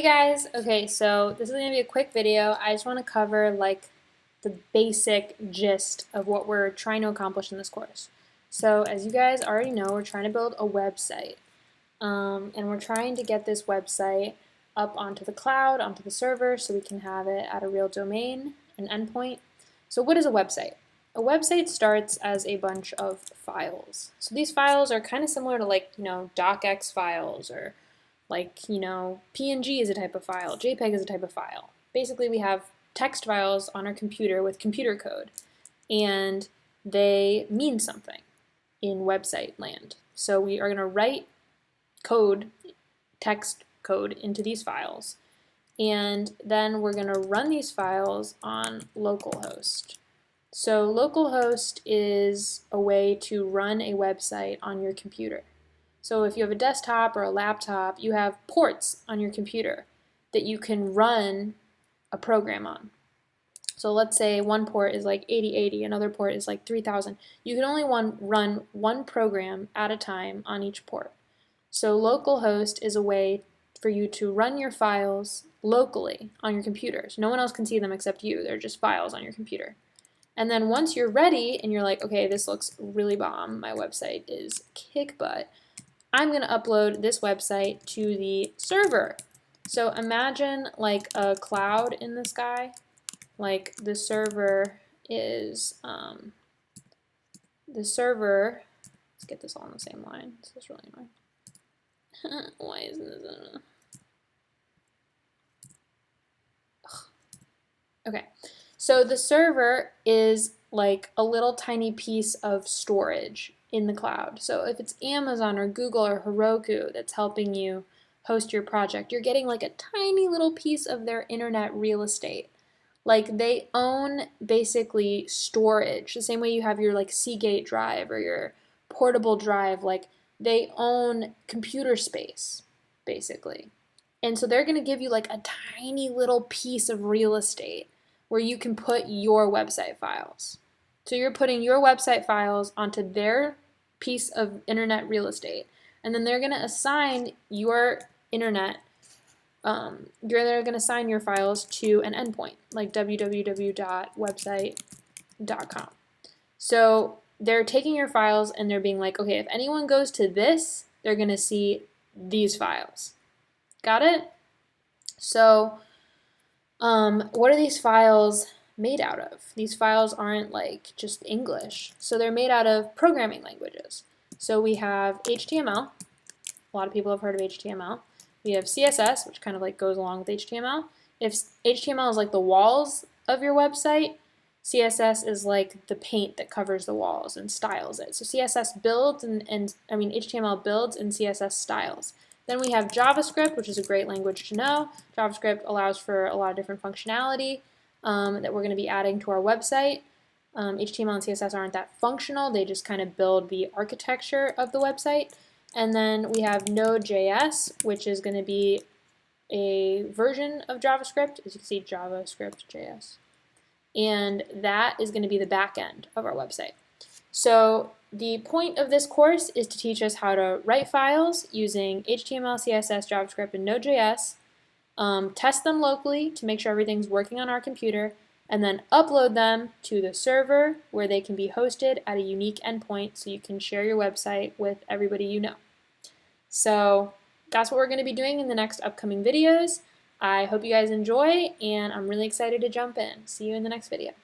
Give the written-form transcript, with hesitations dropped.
Hey guys, okay, so this is going to be a quick video. I just want to cover the basic gist of what we're trying to accomplish in this course. So as you guys already know, we're trying to build a website, and we're trying to get this website up onto the cloud, onto the server, so we can have it at a real domain, an endpoint. So what is a website? A website starts as a bunch of files. So these files are kind of similar to docx files, or PNG is a type of file, JPEG is a type of file. Basically, we have text files on our computer with computer code, and they mean something in website land. So we are going to write code, text code, into these files, and then we're going to run these files on localhost. So localhost is a way to run a website on your computer. So if you have a desktop or a laptop, you have ports on your computer that you can run a program on. So let's say one port is like 8080, another port is like 3000. You can only run one program at a time on each port. So localhost is a way for you to run your files locally on your computers. No one else can see them except you. They're just files on your computer. And then once you're ready and you're like, okay, this looks really bomb, my website is kick butt, I'm going to upload this website to the server. So imagine like a cloud in the sky. Like the server is, let's get this all on the same line. This is really annoying. Why isn't this? Okay, so the server is like a little tiny piece of storage in the cloud. So if it's Amazon or Google or Heroku that's helping you host your project, you're getting like a tiny little piece of their internet real estate. Like they own basically storage, the same way you have your like Seagate drive or your portable drive, like they own computer space, basically. And so they're going to give you like a tiny little piece of real estate where you can put your website files. So you're putting your website files onto their piece of internet real estate, and then they're going to assign your internet, they're going to assign your files to an endpoint, like www.website.com. So they're taking your files and they're being like, okay, if anyone goes to this, they're going to see these files. Got it? So what are these files made out of? These files aren't like just English. So they're made out of programming languages. So we have HTML. A lot of people have heard of HTML. We have CSS, which kind of like goes along with HTML. If HTML is like the walls of your website, CSS is like the paint that covers the walls and styles it. So CSS builds HTML builds and CSS styles. Then we have JavaScript, which is a great language to know. JavaScript allows for a lot of different functionality that we're going to be adding to our website. HTML and CSS aren't that functional. They just kind of build the architecture of the website. And then we have node.js, which is going to be a version of JavaScript. As you can see, JavaScript.js. And that is going to be the back end of our website. So the point of this course is to teach us how to write files using HTML, CSS, JavaScript, and Node.js, test them locally to make sure everything's working on our computer, and then upload them to the server where they can be hosted at a unique endpoint so you can share your website with everybody you know. So that's what we're going to be doing in the next upcoming videos. I hope you guys enjoy, and I'm really excited to jump in. See you in the next video.